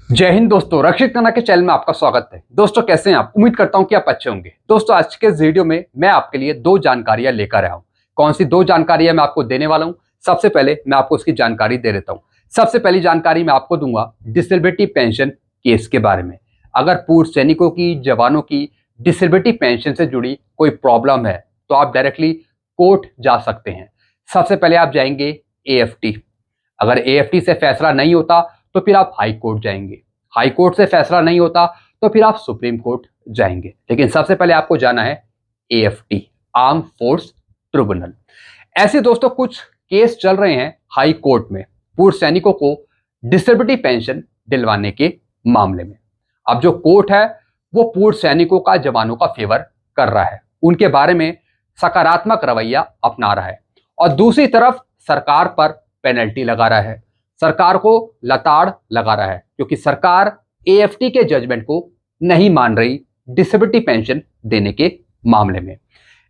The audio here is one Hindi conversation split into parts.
जय हिंद दोस्तों, रक्षित कन्ना के चैनल में आपका स्वागत है। दोस्तों कैसे हैं आप? उम्मीद करता हूं कि आप अच्छे होंगे। दोस्तों आज के इस वीडियो में मैं आपके लिए दो जानकारियां लेकर आया हूं। कौन सी दो जानकारियां मैं आपको देने वाला हूं? सबसे पहले मैं आपको उसकी जानकारी दे देता हूं। सबसे पहली जानकारी मैं आपको दूंगा डिसेबिलिटी पेंशन केस के बारे में। अगर पूर्व सैनिकों की, जवानों की डिसेबिलिटी पेंशन से जुड़ी कोई प्रॉब्लम है तो आप डायरेक्टली कोर्ट जा सकते हैं। सबसे पहले आप जाएंगे AFT। अगर AFT से फैसला नहीं होता तो फिर आप हाई कोर्ट जाएंगे। हाई कोर्ट से फैसला नहीं होता तो फिर आप सुप्रीम कोर्ट जाएंगे। लेकिन सबसे पहले आपको जाना है AFT, आर्म फोर्स ट्रिब्यूनल। ऐसे दोस्तों कुछ केस चल रहे हैं हाई कोर्ट में पूर्व सैनिकों को डिसेबिलिटी पेंशन दिलवाने के मामले में। अब जो कोर्ट है वो पूर्व सैनिकों का, जवानों का फेवर कर रहा है, उनके बारे में सकारात्मक रवैया अपना रहा है और दूसरी तरफ सरकार पर पेनल्टी लगा रहा है, सरकार को लताड़ लगा रहा है, क्योंकि सरकार AFT के जजमेंट को नहीं मान रही डिसेबिलिटी पेंशन देने के मामले में।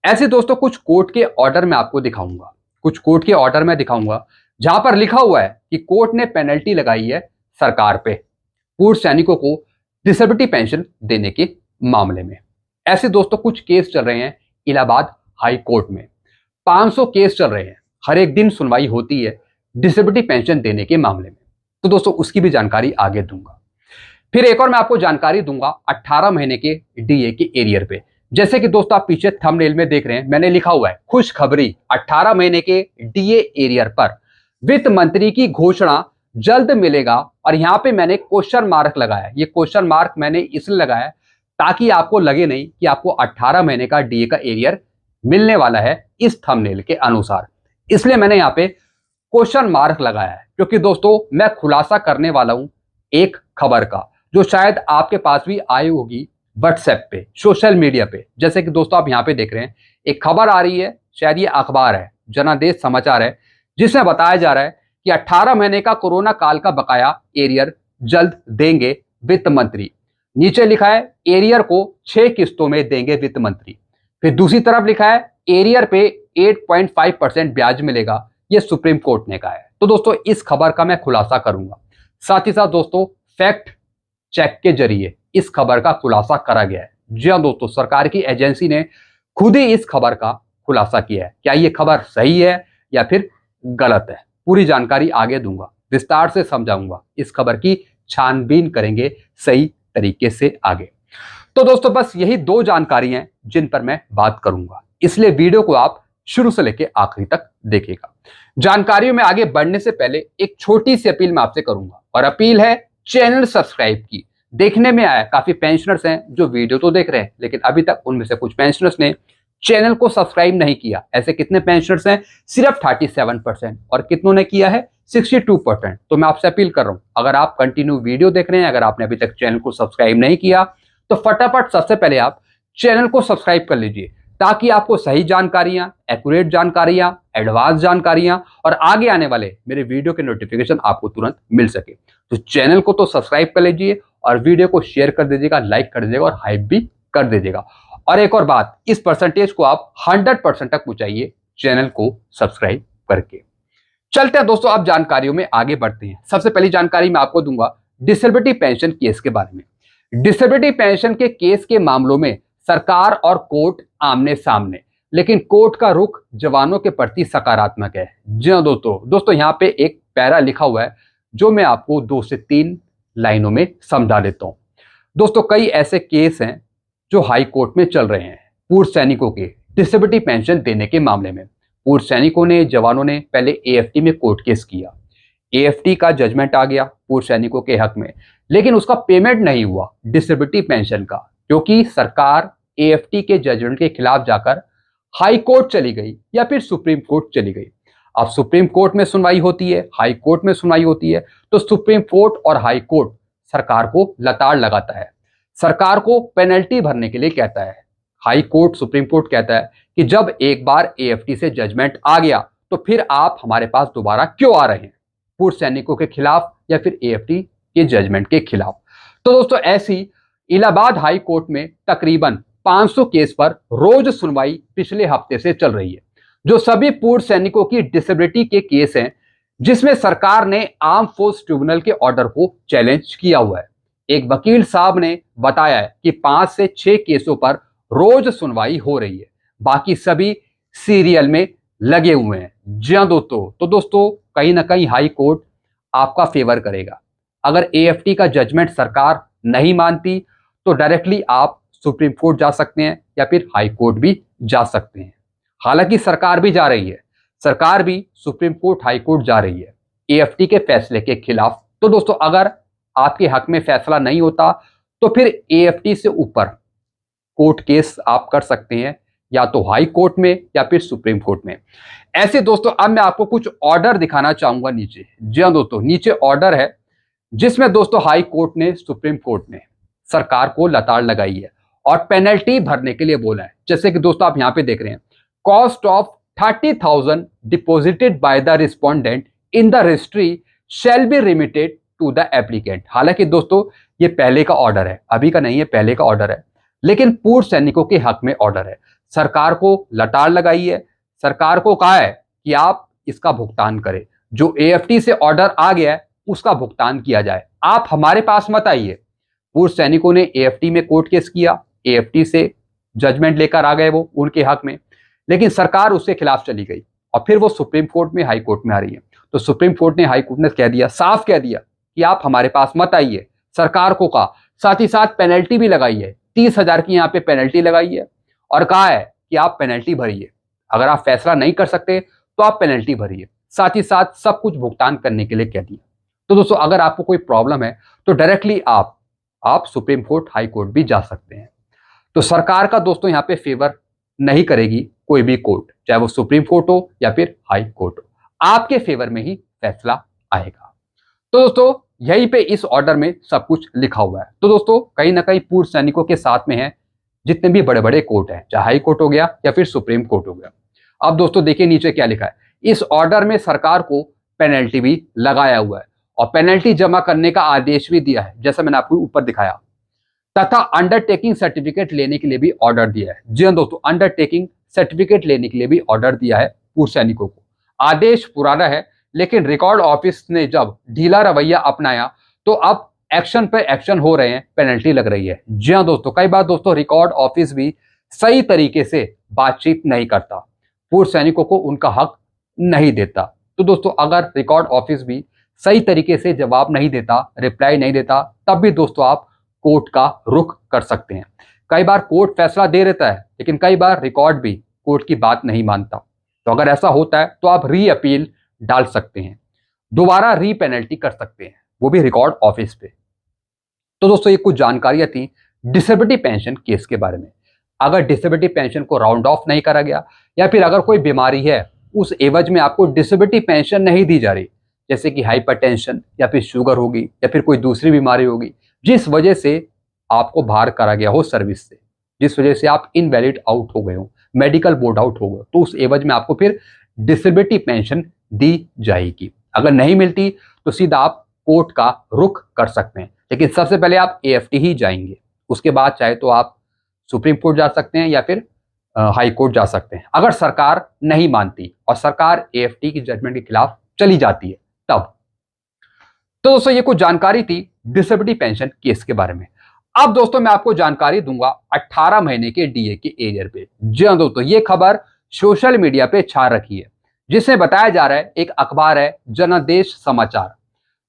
ऐसे दोस्तों कुछ कोर्ट के ऑर्डर में आपको दिखाऊंगा, कुछ कोर्ट के ऑर्डर में दिखाऊंगा जहां पर लिखा हुआ है कि कोर्ट ने पेनल्टी लगाई है सरकार पे पूर्व सैनिकों को डिसेबिलिटी पेंशन देने के मामले में। ऐसे दोस्तों कुछ केस चल रहे हैं इलाहाबाद हाई कोर्ट में। 500 केस चल रहे हैं, हर एक दिन सुनवाई होती है डिसेबिलिटी पेंशन देने के मामले में। तो दोस्तों उसकी भी जानकारी आगे दूंगा। फिर एक और मैं आपको जानकारी दूंगा 18 महीने के DA के एरियर पे। जैसे कि दोस्तों आप पीछे थंबनेल में देख रहे हैं, मैंने लिखा हुआ है खुशखबरी 18 महीने के DA एरियर पर वित्त मंत्री की घोषणा जल्द मिलेगा। और यहां पे मैंने क्वेश्चन मार्क लगाया। ये क्वेश्चन मार्क मैंने इसलिए लगाया ताकि आपको लगे नहीं कि आपको 18 महीने का DA का एरियर मिलने वाला है इस थंबनेल के अनुसार, इसलिए मैंने यहाँ पे क्वेश्चन मार्क लगाया है। क्योंकि दोस्तों मैं खुलासा करने वाला हूं एक खबर का जो शायद आपके पास भी आई होगी व्हाट्सएप पे, सोशल मीडिया पे। जैसे कि दोस्तों आप यहाँ पे देख रहे हैं एक खबर आ रही है, शायद ये अखबार है, जनादेश समाचार है, जिसमें बताया जा रहा है कि 18 महीने का कोरोना काल का बकाया एरियर जल्द देंगे वित्त मंत्री। नीचे लिखा है एरियर को 6 किस्तों में देंगे वित्त मंत्री। फिर दूसरी तरफ लिखा है एरियर पे 8.5% ब्याज मिलेगा, ये सुप्रीम कोर्ट ने कहा है। तो दोस्तों इस खबर का मैं खुलासा करूंगा, साथ ही साथ दोस्तों फैक्ट चेक के जरिए इस खबर का खुलासा करा गया है। जी हाँ दोस्तों, सरकार की एजेंसी ने खुद ही इस खबर का खुलासा किया है। क्या ये खबर सही है या फिर गलत है, पूरी जानकारी आगे दूंगा, विस्तार से समझाऊंगा, इस खबर की छानबीन करेंगे सही तरीके से आगे। तो दोस्तों बस यही दो जानकारी हैं जिन पर मैं बात करूंगा, इसलिए वीडियो को आप शुरू से लेकर आखिरी तक देखिएगा। जानकारियों में आगे बढ़ने से पहले एक छोटी सी अपील मैं आपसे करूंगा, और अपील है चैनल सब्सक्राइब की। देखने में आया काफी पेंशनर्स हैं जो वीडियो तो देख रहे हैं, लेकिन अभी तक उनमें से कुछ पेंशनर्स ने चैनल को सब्सक्राइब नहीं किया। ऐसे कितने पेंशनर्स हैं? सिर्फ 37%, और कितनों ने किया है? 62%। तो मैं आपसे अपील कर रहा हूं, अगर आप कंटिन्यू वीडियो देख रहे हैं, अगर आपने अभी तक चैनल को सब्सक्राइब नहीं किया तो फटाफट सबसे पहले आप चैनल को सब्सक्राइब कर लीजिए, ताकि आपको सही जानकारियां, एक्यूरेट जानकारियां, एडवांस जानकारियां और आगे आने वाले मेरे वीडियो के नोटिफिकेशन आपको तुरंत मिल सके। तो चैनल को तो सब्सक्राइब कर लीजिए और वीडियो को शेयर कर दीजिएगा, लाइक कर दीजिएगा और हाइप भी कर दीजिएगा। और एक और बात, इस परसेंटेज को आप 100% तक पहुंचाइए चैनल को सब्सक्राइब करके। चलते हैं दोस्तों, आप जानकारियों में आगे बढ़ते हैं। सबसे पहली जानकारी मैं आपको दूंगा डिसेबिलिटी पेंशन केस के बारे में। डिसेबिलिटी पेंशन के केस के मामलों में सरकार और कोर्ट आमने सामने, लेकिन कोर्ट का रुख जवानों के प्रति सकारात्मक है। जी हाँ दोस्तों यहाँ पे एक पैरा लिखा हुआ है जो मैं आपको 2 से 3 लाइनों में समझा देता हूं। दोस्तों कई ऐसे केस हैं जो हाई कोर्ट में चल रहे हैं पूर्व सैनिकों के डिसेबिलिटी पेंशन देने के मामले में। पूर्व सैनिकों ने, जवानों ने पहले AFT में कोर्ट केस किया, AFT का जजमेंट आ गया पूर्व सैनिकों के हक में, लेकिन उसका पेमेंट नहीं हुआ डिसेबिलिटी पेंशन का, क्योंकि सरकार AFT के जजमेंट के खिलाफ जाकर हाई कोर्ट चली गई या फिर सुप्रीम कोर्ट चली गई। अब सुप्रीम कोर्ट में सुनवाई होती है, हाई कोर्ट में सुनवाई होती है, तो सुप्रीम कोर्ट और हाई कोर्ट सरकार को लताड़ लगाता है, सरकार को पेनल्टी भरने के लिए कहता है। हाई कोर्ट, सुप्रीम कोर्ट कहता है कि जब एक बार AFT से जजमेंट आ गया तो फिर आप हमारे पास दोबारा क्यों आ रहे हैं, पूर्व सैनिकों के खिलाफ या फिर AFT के जजमेंट के खिलाफ। तो दोस्तों ऐसी इलाहाबाद हाई कोर्ट में तकरीबन 500 केस पर रोज सुनवाई पिछले हफ्ते से चल रही है। जो सभी पूर्व सैनिकों की डिसेबिलिटी के केस हैं, जिसमें सरकार ने आर्म फोर्स ट्रिब्यूनल के ऑर्डर को चैलेंज किया हुआ है। एक वकील साहब ने बताया है कि 5 से 6 केसों पर रोज सुनवाई हो रही है, बाकी सभी सीरियल में लगे हुए हैं। जी हाँ दोस्तों, तो दोस्तों कहीं ना कहीं हाई कोर्ट आपका फेवर करेगा। अगर एएफटी का जजमेंट सरकार नहीं मानती तो डायरेक्टली आप सुप्रीम कोर्ट जा सकते हैं या फिर हाई कोर्ट भी जा सकते हैं। हालांकि सरकार भी जा रही है, सरकार भी सुप्रीम कोर्ट हाई कोर्ट जा रही है एएफटी के फैसले के खिलाफ। तो दोस्तों अगर आपके हक में फैसला नहीं होता तो फिर एएफटी से ऊपर कोर्ट केस आप कर सकते हैं, या तो हाई कोर्ट में या फिर सुप्रीम कोर्ट में। ऐसे दोस्तों अब मैं आपको कुछ ऑर्डर दिखाना चाहूंगा नीचे। जी हाँ दोस्तों, नीचे ऑर्डर है जिसमें दोस्तों हाई कोर्ट ने सुप्रीम कोर्ट ने सरकार को लताड़ लगाई है और पेनल्टी भरने के लिए बोला है। जैसे कि दोस्तों आप यहां पे देख रहे हैं, cost of 30,000 deposited by the respondent in the registry shall be remitted to the applicant. हालांकि दोस्तों ये पहले का ऑर्डर है, अभी का नहीं है, पहले का ऑर्डर है, लेकिन पूर्व सैनिकों के हक में ऑर्डर है। सरकार को लताड़ लगाई है, सरकार को कहा है कि आप इसका भुगतान करें। जो एएफटी से ऑर्डर आ गया है उसका भुगतान किया जाए, आप हमारे पास मत आइए। पूर्व सैनिकों ने एएफटी में कोर्ट केस किया, एएफटी से जजमेंट लेकर आ गए वो उनके हक में, लेकिन सरकार उसके खिलाफ चली गई और फिर वो सुप्रीम कोर्ट में हाई कोर्ट में आ रही है। तो सुप्रीम कोर्ट ने हाई कोर्ट ने कह दिया, साफ कह दिया कि आप हमारे पास मत आइए। सरकार को कहा, साथ ही साथ पेनल्टी भी लगाई है, 30,000 की यहाँ पे पेनल्टी लगाई है और कहा है कि आप पेनल्टी भरिए। अगर आप फैसला नहीं कर सकते तो आप पेनल्टी भरिए, साथ ही साथ सब कुछ भुगतान करने के लिए कह दिया। तो दोस्तों अगर आपको कोई प्रॉब्लम है तो डायरेक्टली आप सुप्रीम कोर्ट हाई कोर्ट भी जा सकते हैं। तो सरकार का दोस्तों यहाँ पे फेवर नहीं करेगी कोई भी कोर्ट, चाहे वो सुप्रीम कोर्ट हो या फिर हाई कोर्ट हो, आपके फेवर में ही फैसला आएगा। तो दोस्तों यहीं पे इस ऑर्डर में सब कुछ लिखा हुआ है। तो दोस्तों कहीं ना कहीं पूर्व सैनिकों के साथ में है जितने भी बड़े बड़े कोर्ट हैं, चाहे हाई कोर्ट हो गया या फिर सुप्रीम कोर्ट हो गया। अब दोस्तों देखिए नीचे क्या लिखा है, इस ऑर्डर में सरकार को पेनल्टी भी लगाया हुआ है और पेनल्टी जमा करने का आदेश भी दिया है, जैसा मैंने आपको ऊपर दिखाया, तथा अंडरटेकिंग सर्टिफिकेट लेने के लिए भी ऑर्डर दिया है। जी हाँ दोस्तों, अंडरटेकिंग सर्टिफिकेट लेने के लिए भी ऑर्डर दिया है पूर्व सैनिकों को। आदेश पुराना है, लेकिन रिकॉर्ड ऑफिस ने जब ढीला रवैया अपनाया तो अब एक्शन पे एक्शन हो रहे हैं, पेनल्टी लग रही है। जी हाँ दोस्तों, कई बार दोस्तों रिकॉर्ड ऑफिस भी सही तरीके से बातचीत नहीं करता, पूर्व सैनिकों को उनका हक नहीं देता। तो दोस्तों अगर रिकॉर्ड ऑफिस भी सही तरीके से जवाब नहीं देता, रिप्लाई नहीं देता, तब भी दोस्तों आप कोर्ट का रुख कर सकते हैं। कई बार कोर्ट फैसला दे देता है, लेकिन कई बार रिकॉर्ड भी कोर्ट की बात नहीं मानता। तो अगर ऐसा होता है तो आप री अपील डाल सकते हैं, दोबारा री पेनल्टी कर सकते हैं, वो भी रिकॉर्ड ऑफिस पे। तो दोस्तों ये कुछ जानकारियां थी डिसेबिलिटी पेंशन केस के बारे में। अगर डिसेबिलिटी पेंशन को राउंड ऑफ नहीं करा गया या फिर अगर कोई बीमारी है उस एवज में आपको डिसेबिलिटी पेंशन नहीं दी जा रही, जैसे कि हाइपरटेंशन या फिर शुगर होगी या फिर कोई दूसरी बीमारी होगी जिस वजह से आपको बाहर करा गया हो सर्विस से, जिस वजह से आप इनवैलिड आउट हो गए हो, मेडिकल बोर्ड आउट हो गए, तो उस एवज में आपको फिर डिसेबिलिटी पेंशन दी जाएगी। अगर नहीं मिलती तो सीधा आप कोर्ट का रुख कर सकते हैं, लेकिन सबसे पहले आप एएफटी ही जाएंगे। उसके बाद चाहे तो आप सुप्रीम कोर्ट जा सकते हैं या फिर हाई कोर्ट जा सकते हैं, अगर सरकार नहीं मानती और सरकार एएफटी की जजमेंट के खिलाफ चली जाती है तब। तो दोस्तों ये कुछ जानकारी थी डिसेबिलिटी पेंशन केस के बारे में। अब दोस्तों मैं आपको जानकारी दूंगा 18 महीने के डीए के एरियर पे। जी हाँ दोस्तों, ये खबर सोशल मीडिया पे छा रखी है, जिसमें बताया जा रहा है, एक अखबार है जनादेश समाचार,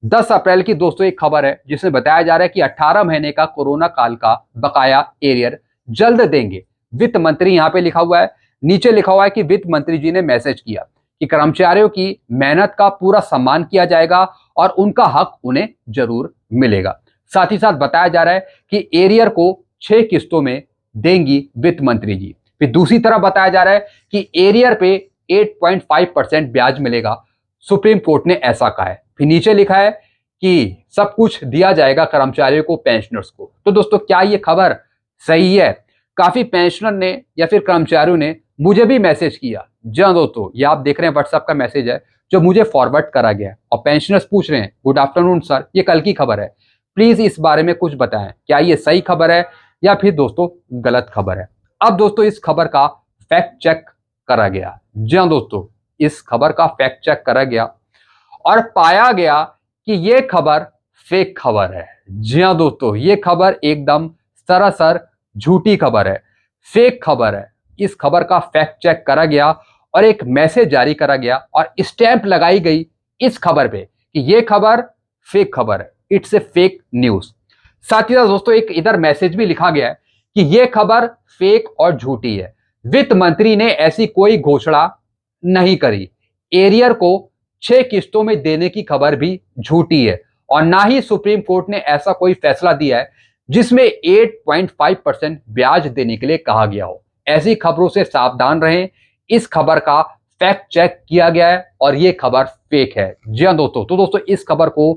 10 अप्रैल की दोस्तों एक खबर है जिसमें बताया जा रहा है कि 18 महीने का कोरोना काल का बकाया एरियर जल्द देंगे वित्त मंत्री। यहां पे लिखा हुआ है, नीचे लिखा हुआ है कि वित्त मंत्री जी ने मैसेज किया कि कर्मचारियों की मेहनत का पूरा सम्मान किया जाएगा और उनका हक उन्हें जरूर मिलेगा। साथ ही साथ बताया जा रहा है कि एरियर को 6 किस्तों में देंगी वित्त मंत्री जी। फिर दूसरी तरफ बताया जा रहा है कि एरियर पे 8.5% ब्याज मिलेगा, सुप्रीम कोर्ट ने ऐसा कहा है। फिर नीचे लिखा है कि सब कुछ दिया जाएगा कर्मचारियों को, पेंशनर्स को। तो दोस्तों क्या ये खबर सही है? काफी पेंशनर ने या फिर कर्मचारियों ने मुझे भी मैसेज किया। जी हाँ दोस्तों, ये आप देख रहे हैं व्हाट्सएप का मैसेज है जो मुझे फॉरवर्ड करा गया और पेंशनर्स पूछ रहे हैं, गुड आफ्टरनून सर, ये कल की खबर है, प्लीज इस बारे में कुछ बताएं, क्या ये सही खबर है या फिर दोस्तों गलत खबर है। अब दोस्तों इस खबर का फैक्ट चेक करा गया। जी हाँ दोस्तों, इस खबर का फैक्ट चेक करा गया और पाया गया कि ये खबर फेक खबर है। जी हाँ दोस्तों, ये खबर एकदम सरासर झूठी खबर है, फेक खबर है। इस खबर का फैक्ट चेक करा गया और एक मैसेज जारी करा गया और स्टैंप लगाई गई इस खबर पे कि ये खबर फेक खबर है, इट्स ए फेक न्यूज। साथ ही साथ दोस्तों एक इधर मैसेज भी लिखा गया है कि ये खबर फेक और झूठी है। वित्त मंत्री ने ऐसी कोई घोषणा नहीं करी। एरियर को 6 किस्तों में देने की खबर भी झूठी है और ना ही सुप्रीम कोर्ट ने ऐसा कोई फैसला दिया है जिसमें 8.5% ब्याज देने के लिए कहा गया हो। ऐसी खबरों से सावधान रहें। इस खबर का फैक्ट चेक किया गया है और यह खबर फेक है। जी हाँ दोस्तों, तो दोस्तों इस खबर को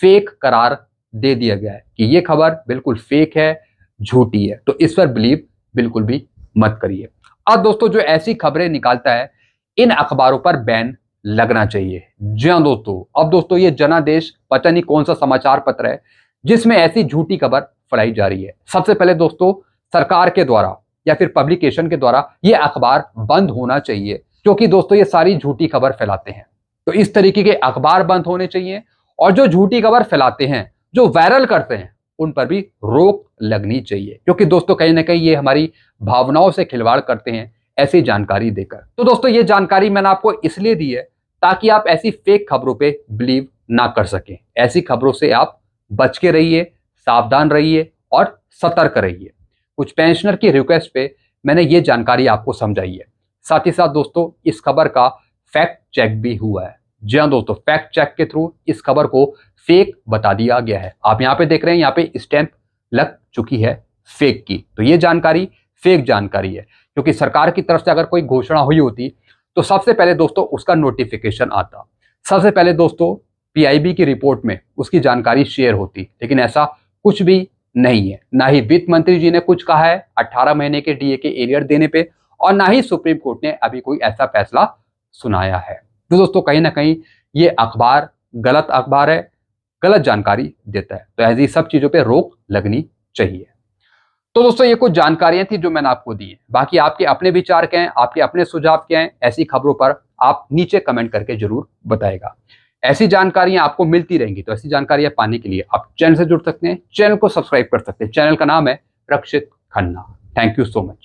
फेक करार दे दिया गया है कि यह खबर बिल्कुल फेक है, झूठी है, तो इस पर बिलीव बिल्कुल भी मत करिए। अब दोस्तों जो ऐसी खबरें निकालता है इन अखबारों पर बैन लगना चाहिए। जी हाँ दोस्तों, अब दोस्तों ये जनादेश पता नहीं कौन सा समाचार पत्र है जिसमें ऐसी झूठी खबर फैलाई जा रही है। सबसे पहले दोस्तों सरकार के द्वारा या फिर पब्लिकेशन के द्वारा ये अखबार बंद होना चाहिए, क्योंकि दोस्तों ये सारी झूठी खबर फैलाते हैं। तो इस तरीके के अखबार बंद होने चाहिए और जो झूठी खबर फैलाते हैं, जो वायरल करते हैं, उन पर भी रोक लगनी चाहिए, क्योंकि दोस्तों कहीं ना कहीं ये हमारी भावनाओं से खिलवाड़ करते हैं ऐसी जानकारी देकर। तो दोस्तों ये जानकारी मैंने आपको इसलिए दी है ताकि आप ऐसी फेक खबरों पे बिलीव ना कर सकें। ऐसी खबरों से आप बच के रहिए, सावधान रहिए और सतर्क रहिए। कुछ पेंशनर की रिक्वेस्ट पे मैंने ये जानकारी आपको समझाई है। साथ ही साथ दोस्तों इस खबर का फैक्ट चेक भी हुआ है। जी हाँ दोस्तों, फैक्ट चेक के थ्रू इस खबर को फेक बता दिया गया है। आप यहाँ पे देख रहे हैं, यहाँ पे स्टैंप लग चुकी है फेक की। तो ये जानकारी फेक जानकारी है, क्योंकि सरकार की तरफ से अगर कोई घोषणा हुई होती तो सबसे पहले दोस्तों उसका नोटिफिकेशन आता, सबसे पहले दोस्तों पीआईबी की रिपोर्ट में उसकी जानकारी शेयर होती। लेकिन ऐसा कुछ भी नहीं है। ना ही वित्त मंत्री जी ने कुछ कहा है 18 महीने के डीए के एरियर देने पे, और ना ही सुप्रीम कोर्ट ने अभी कोई ऐसा फैसला सुनाया है। तो दोस्तों कहीं ना कहीं ये अखबार गलत अखबार है, गलत जानकारी देता है। तो ऐसी सब चीजों पे रोक लगनी चाहिए। तो दोस्तों ये कुछ जानकारियां थी जो मैंने आपको दी है। बाकी आपके अपने विचार क्या हैं, आपके अपने सुझाव क्या हैं, ऐसी खबरों पर आप नीचे कमेंट करके जरूर बताएगा। ऐसी जानकारियां आपको मिलती रहेंगी। तो ऐसी जानकारियां पाने के लिए आप चैनल से जुड़ सकते हैं, चैनल को सब्सक्राइब कर सकते हैं। चैनल का नाम है Rakshit Khanna. Thank you so much.